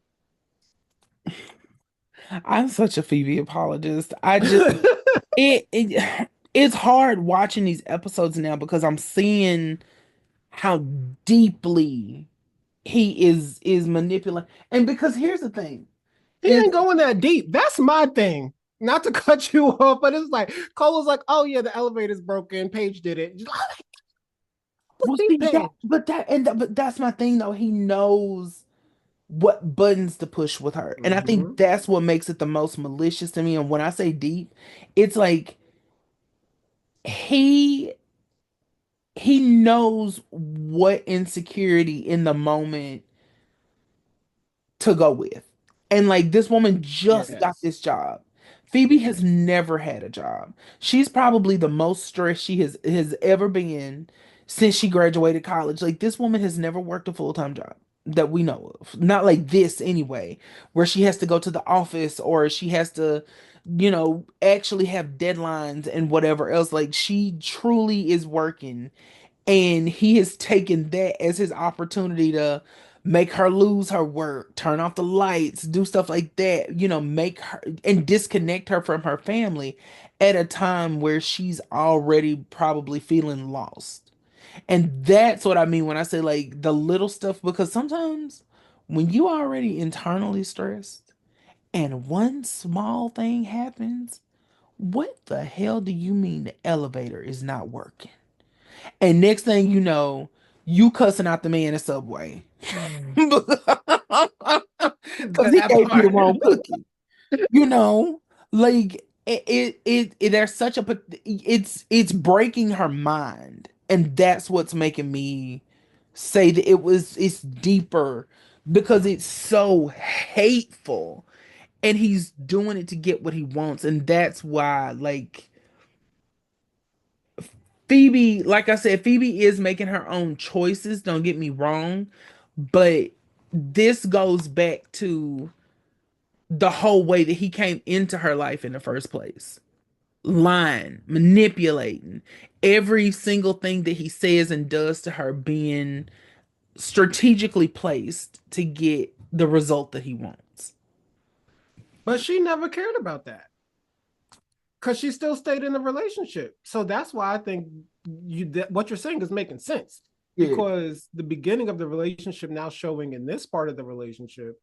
I'm such a Phoebe apologist. It it's hard watching these episodes now because I'm seeing how deeply he is manipulating. And because here's the thing He is, ain't going that deep. That's my thing. Not to cut you off, but it's like Cole was like, "Oh yeah, the elevator's broken. Paige did it." Just like, well, deep see that, Paige. but that's my thing though. He knows what buttons to push with her. And I think Mm-hmm. that's what makes it the most malicious to me. And when I say deep, it's like he he knows what insecurity in the moment to go with. And like this woman just got Yes. this job. Phoebe has Yes. never had a job. She's probably the most stressed she has ever been since she graduated college. Like this woman has never worked a full-time job that we know of. Not like this anyway, where she has to go to the office or she has to, actually have deadlines and whatever else. Like she truly is working, and he has taken that as his opportunity to make her lose her work, turn off the lights, do stuff like that, make her and disconnect her from her family at a time where she's already probably feeling lost. And that's what I mean when I say like the little stuff, because sometimes when you already internally stressed and one small thing happens, what the hell do you mean the elevator is not working? And next thing you know, you cussing out the man in the subway because he That gave you the part. wrong cookie. You know, like there's such a it's breaking her mind, and that's what's making me say that it's deeper because it's so hateful, and he's doing it to get what he wants, and that's why like Phoebe, like I said, Phoebe is making her own choices, don't get me wrong, but this goes back to the whole way that he came into her life in the first place. Lying, manipulating, every single thing that he says and does to her being strategically placed to get the result that he wants. But she never cared about that because she still stayed in the relationship. So that's why I think what you're saying is making sense Yeah. because the beginning of the relationship now showing in this part of the relationship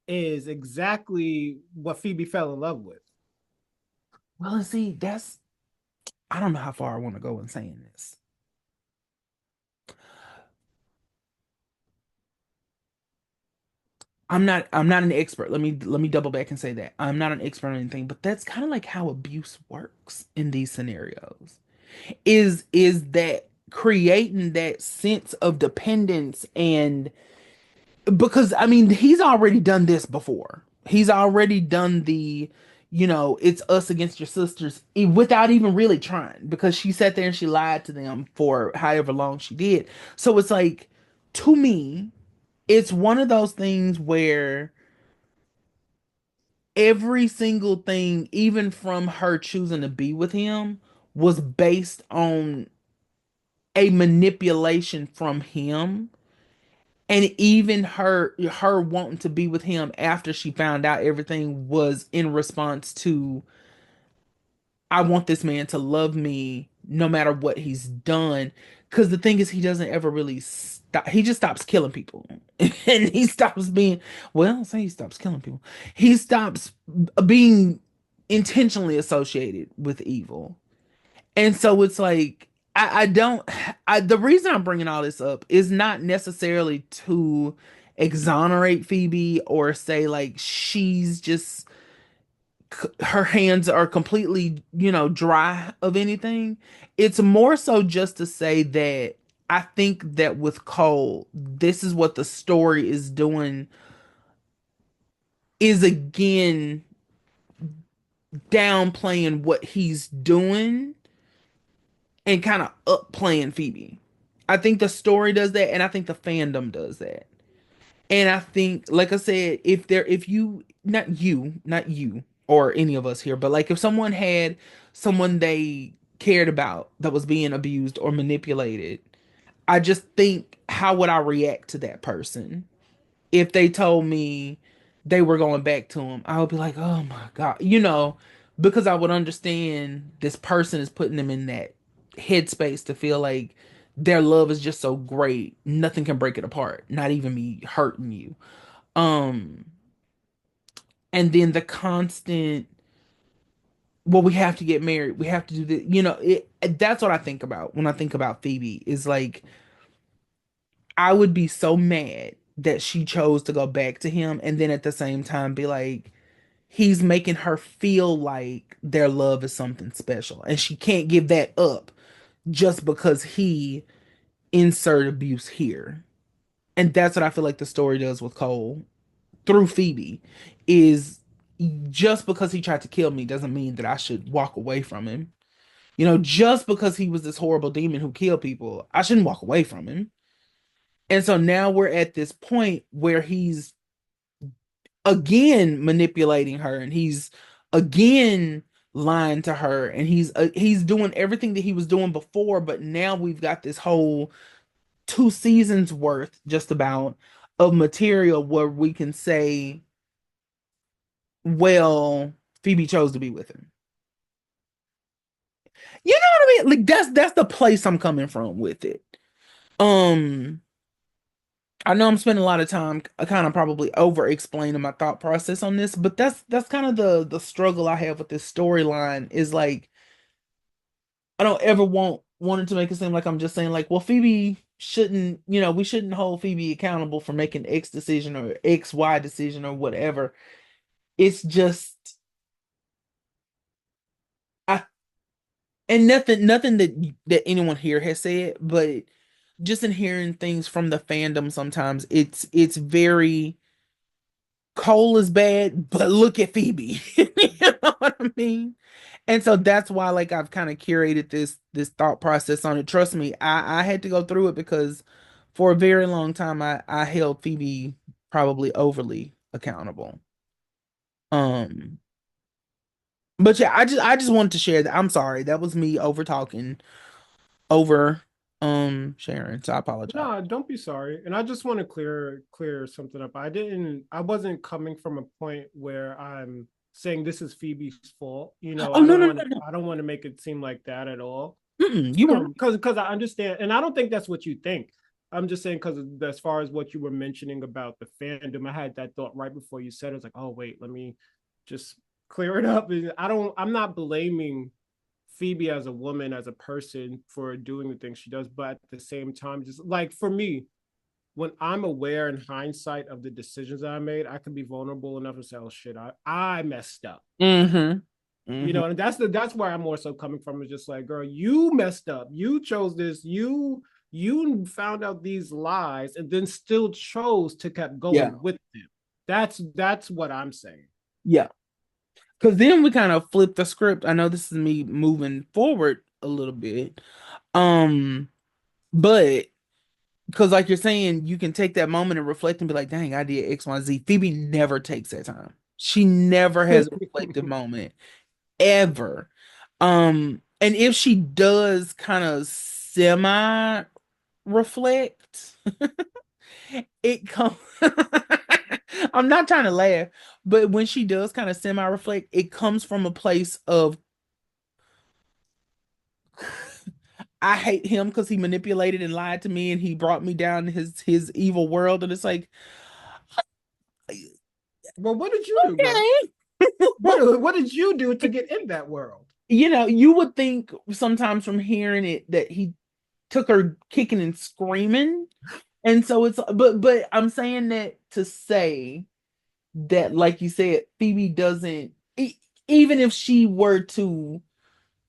is exactly what Phoebe fell in love with. Well, and see, I don't know how far I want to go in saying this. I'm not an expert. Let me double back and say that. I'm not an expert on anything, but that's kind of like how abuse works in these scenarios. Is that creating that sense of dependence, and because I mean he's already done this before. He's already done the, it's us against your sisters without even really trying, because she sat there and she lied to them for however long she did. So it's like, to me, it's one of those things where every single thing, even from her choosing to be with him, was based on a manipulation from him. And even her wanting to be with him after she found out everything was in response to, I want this man to love me no matter what he's done. Because the thing is, he doesn't ever really stop. He just stops killing people. And he stops being, well, say he stops killing people. He stops being intentionally associated with evil. And so it's like, I don't, the reason I'm bringing all this up is not necessarily to exonerate Phoebe or say like she's just her hands are completely, dry of anything. It's more so just to say that I think that with Cole, this is what the story is doing, is again downplaying what he's doing and kind of upplaying Phoebe. I think the story does that, and I think the fandom does that. And I think, like I said, if you, not you or any of us here, but like if someone had someone they cared about that was being abused or manipulated, I just think, how would I react to that person? If they told me they were going back to him, I would be like, oh my God, because I would understand this person is putting them in that headspace to feel like their love is just so great, nothing can break it apart, not even me hurting you. Um, and then the constant, well, we have to get married, we have to do this, that's what I think about when I think about Phoebe, is like, I would be so mad that she chose to go back to him, and then at the same time be like, he's making her feel like their love is something special, and she can't give that up just because he insert abuse here. And that's what I feel like the story does with Cole through Phoebe, is just because he tried to kill me doesn't mean that I should walk away from him. Just because he was this horrible demon who killed people, I shouldn't walk away from him. And so now we're at this point where he's again manipulating her, and he's again lying to her, and he's doing everything that he was doing before, but now we've got this whole 2 seasons worth just about of material where we can say, well, Phoebe chose to be with him. You know what I mean? Like, that's the place I'm coming from with it. um I know I'm spending a lot of time kind of probably over explaining my thought process on this, but that's kind of the struggle I have with this storyline, is like, I don't ever wanted to make it seem like I'm just saying like, well, Phoebe shouldn't, we shouldn't hold Phoebe accountable for making X decision or XY decision or whatever. It's just, I and nothing that anyone here has said, but just in hearing things from the fandom, sometimes it's very, Cole is bad, but look at Phoebe. You know what I mean? And so that's why, like, I've kind of curated this thought process on it. Trust me, I had to go through it because for a very long time I held Phoebe probably overly accountable. Um, but yeah, I just wanted to share that. I'm sorry, that was me over talking over Sharon. So I apologize. No, don't be sorry. And I just want to clear something up. I wasn't coming from a point where I'm saying this is Phoebe's fault. Oh, no, no, no, no. I don't want to make it seem like that at all. You weren't. Because I understand, and I don't think that's what you think. I'm just saying, because as far as what you were mentioning about the fandom, I had that thought right before you said it. I was like, oh wait, let me just clear it up. I'm not blaming Phoebe as a woman, as a person, for doing the things she does, but at the same time, just like for me, when I'm aware in hindsight of the decisions I made, I can be vulnerable enough to say, oh shit, I messed up. Mm-hmm. And that's where I'm more so coming from. Is just like, girl, you messed up. You chose this. You found out these lies and then still chose to keep going with them. That's what I'm saying. Yeah. Because then we kind of flip the script. I know this is me moving forward a little bit. Um, but because like you're saying, you can take that moment and reflect and be like, dang, I did X, Y, Z. Phoebe never takes that time. She never has a reflective moment ever. And if she does kind of semi reflect, it comes I'm not trying to laugh, but when she does kind of semi reflect, it comes from a place of I hate him because he manipulated and lied to me and he brought me down his evil world. And it's like, Well, what did you do, girl? okay. What did you do to get in that world? You know, you would think sometimes from hearing it that he took her kicking and screaming. And so it's but I'm saying that to say that, like you said, Phoebe doesn't even if she were to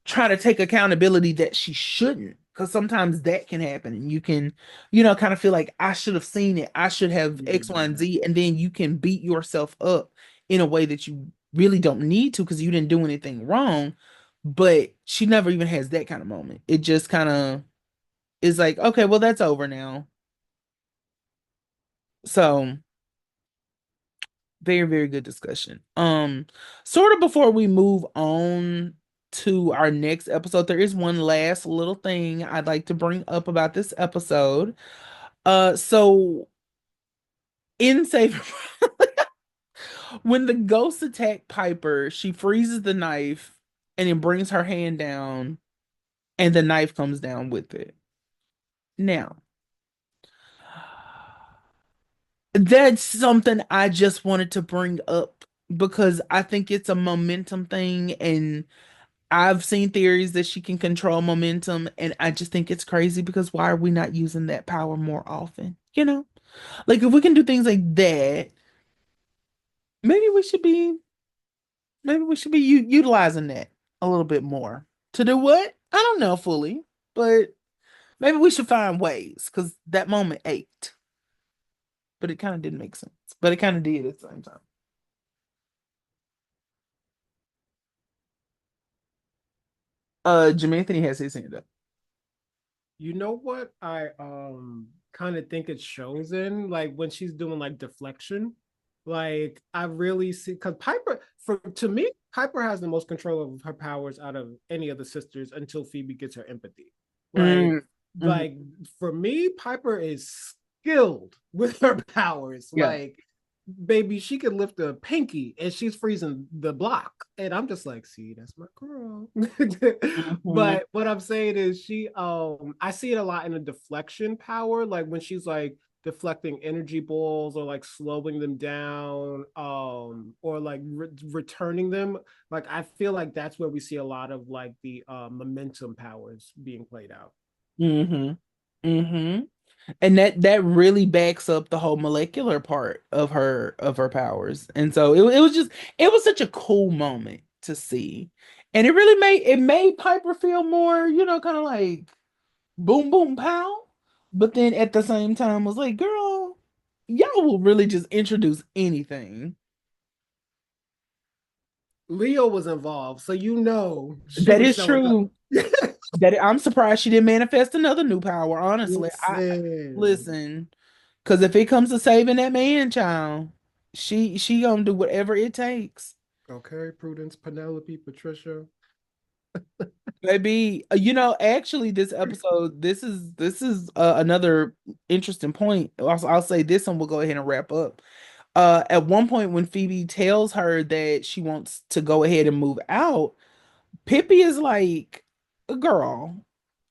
try to take accountability that she shouldn't, because sometimes that can happen and you can, kind of feel like I should have seen it, I should have X, Y, and Yeah. Z, and then you can beat yourself up in a way that you really don't need to because you didn't do anything wrong. But she never even has that kind of moment. It just kind of is like, okay, well, that's over now. So very, very good discussion. Sort of before we move on to our next episode, there is one last little thing I'd like to bring up about this episode. So in Saving when the ghosts attack Piper, she freezes the knife and then brings her hand down, and the knife comes down with it. Now, that's something I just wanted to bring up because I think it's a momentum thing, and I've seen theories that she can control momentum, and I just think it's crazy because why are we not using that power more often? Like if we can do things like that, maybe we should be utilizing that a little bit more. To do what? I don't know fully, but maybe we should find ways because that moment ached, but it kind of didn't make sense, but it kind of did at the same time. Jim Anthony has his hand up. You know what I kind of think it shows in, like when she's doing like deflection. Like I really see, because Piper, for to me, Piper has the most control of her powers out of any of the sisters until Phoebe gets her empathy. Like, Mm, mhm. like for me, Piper is skilled with her powers. Yeah. Like, baby, she could lift a pinky and she's freezing the block. And I'm just like, see, that's my girl. Mhm. But what I'm saying is I see it a lot in the deflection power, like when she's like deflecting energy balls or like slowing them down, or like returning them. Like I feel like that's where we see a lot of like the momentum powers being played out. Mhm. Mhm. And that really backs up the whole molecular part of her powers. And so it was just it was such a cool moment to see. And it made Piper feel more, kind of like boom boom pow. But then at the same time was like, girl, y'all will really just introduce anything. Leo was involved, so you know she That was is showing up. true. That I'm surprised she didn't manifest another new power, honestly. I Listen. listen. Cause if it comes to saving that man child, she gonna do whatever it takes. Okay, Prudence, Penelope, Patricia. Maybe actually, this episode, this is another interesting point. I'll say this, and we'll go ahead and wrap up. At one point, when Phoebe tells her that she wants to go ahead and move out, Pippi is like, girl,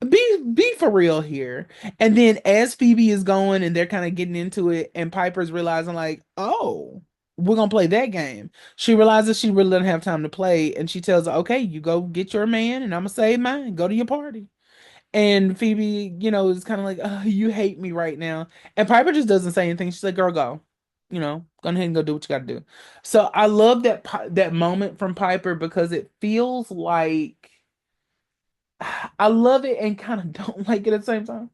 be for real here. And then as Phoebe is going and they're kind of getting into it, and Piper's realizing, like, oh, we're gonna play that game. She realizes she really doesn't have time to play, and she tells her, okay, you go get your man, and I'm gonna save mine. Go to your party. And Phoebe, is kind of like, oh, you hate me right now. And Piper just doesn't say anything. She's like, girl, go. Go ahead and go do what you got to do. So I love that moment from Piper because it feels like I love it and kind of don't like it at the same time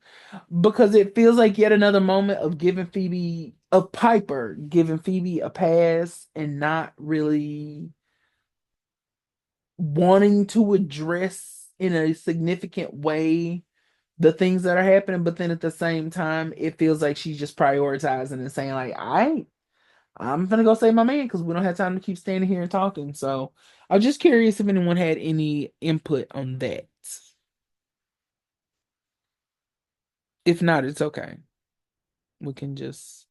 because it feels like yet another moment of Piper giving Phoebe a pass and not really wanting to address in a significant way the things that are happening, but then at the same time, it feels like she's just prioritizing and saying like, I'm gonna go save my man because we don't have time to keep standing here and talking. So I was just curious if anyone had any input on that. If not, it's okay. We can just.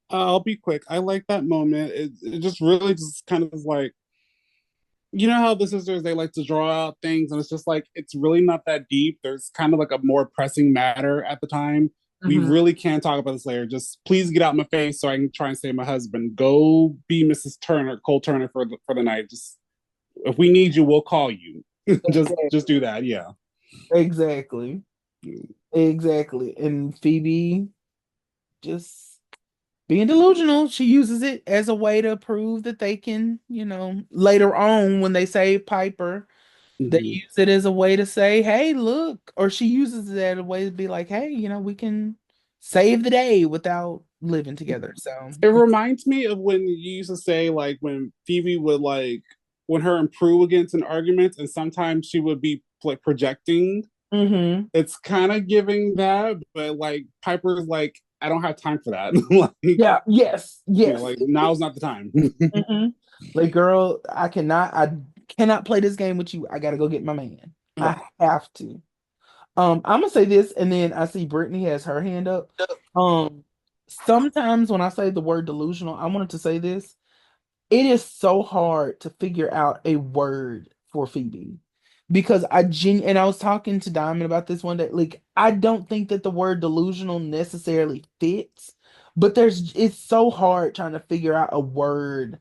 I'll be quick. I like that moment. It just really just kind of is like, you know how the sisters they like to draw out things, and it's just like it's really not that deep. There's kind of like a more pressing matter at the time. We Mhm. really can't talk about this later. Just please get out my face so I can try and save my husband. Go be Mrs. Turner, Cole Turner for the night. Just if we need you, we'll call you. Just do that. Yeah. Exactly. Exactly. And Phoebe just being delusional, she uses it as a way to prove that they can, later on when they save Piper, they Mhm. use it as a way to say, hey, look, or she uses it as a way to be like, hey, we can save the day without living together. So It reminds me of when you used to say like when Phoebe would like when her and Prue would get into an argument, and sometimes she would be like projecting. Mhm. It's kind of giving that, but like Piper's like, I don't have time for that. Like, Yeah, yes, yes. like now's not the time. Mhm. Like, girl, I cannot play this game with you. I gotta go get my man. I have to. I'm gonna say this, and then I see Brittany has her hand up. Um, Sometimes when I say the word delusional, I wanted to say this. It is so hard to figure out a word for Phoebe because and I was talking to Diamond about this one day. Like, I don't think that the word delusional necessarily fits, but it's so hard trying to figure out a word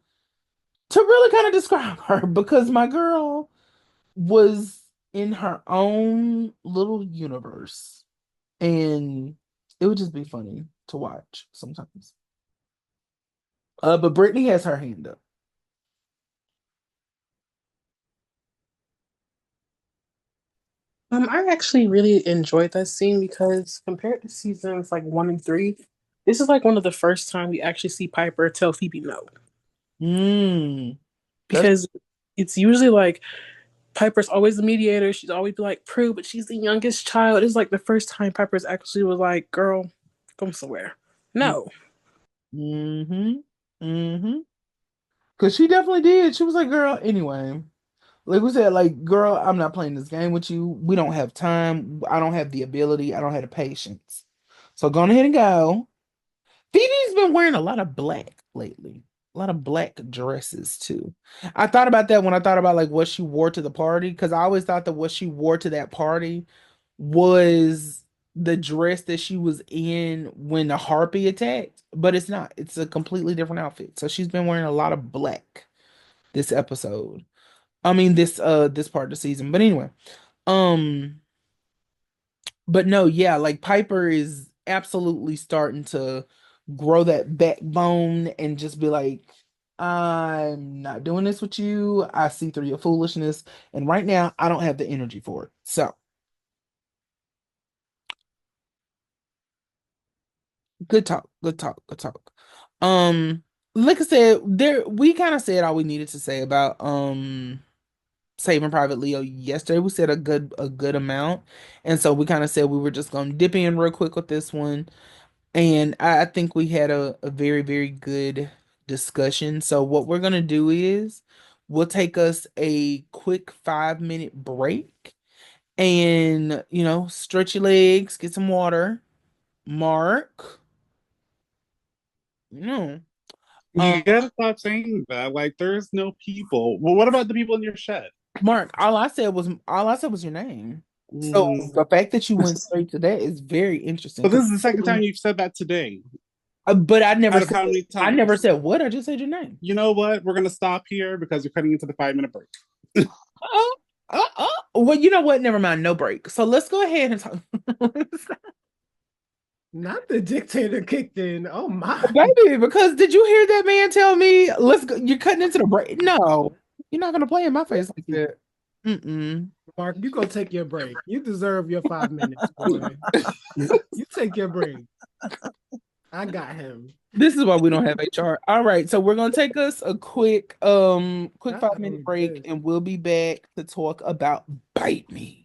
to really kind of describe her because my girl was in her own little universe, and it would just be funny to watch sometimes. But Brittany has her hand up. I actually really enjoyed that scene because compared to seasons like 1 and 3, this is like one of the first time we actually see Piper tell Phoebe no. Mm, that's Because it's usually like Piper's always the mediator. She's always be like Prue, but she's the youngest child. It's like the first time Piper's actually was like, "Girl, go somewhere." No. mm-hmm. Mm-hmm. Because she definitely did. She was like, girl, anyway. Like we said, like, girl, I'm not playing this game with you. We don't have time. I don't have the ability. I don't have the patience. So go ahead and go. Phoebe's been wearing a lot of black lately. A lot of black dresses too. I thought about that when I thought about like what she wore to the party, because I always thought that what she wore to that party was the dress that she was in when the harpy attacked, but it's not. It's a completely different outfit. So she's been wearing a lot of black this episode. I mean this part of the season. But anyway, um but no, yeah, like Piper is absolutely starting to grow that backbone and just be like, I'm not doing this with you. I see through your foolishness. And right now, I don't have the energy for it. So, good talk, good talk, good talk. Um, like I said, we kind of said all we needed to say about Saving Private Leo yesterday. We said a good amount. And so we kind of said we were just gonna dip in real quick with this one. And I think we had a very, very good discussion. So what we're gonna do is we'll take us a quick 5 minute break and stretch your legs, get some water. Mark, no. Um, You gotta stop saying that. Like, there's no people. Well, what about the people in your shed? Mark, all I said was your name. So Mm. the fact that you went straight to that is very interesting. But this is the second time you've said that today. But I never Out of said how many I never times? said what. I just said your name. You know what? We're gonna stop here because you're cutting into the 5 minute break. Oh, well, you know what? Never mind. No break. So let's go ahead and talk. Not the dictator kicked in. Oh my. Baby, because did you hear that man tell me, let's go, you're cutting into the break? No, you're not gonna play in my face like that. Mm-mm. Mark, you go take your break. You deserve your 5 minutes, boy. You take your break. I got him. This is why we don't have HR. All right, so we're gonna take us a quick Not 5-minute break, this. and we'll be back to talk about Bite Me.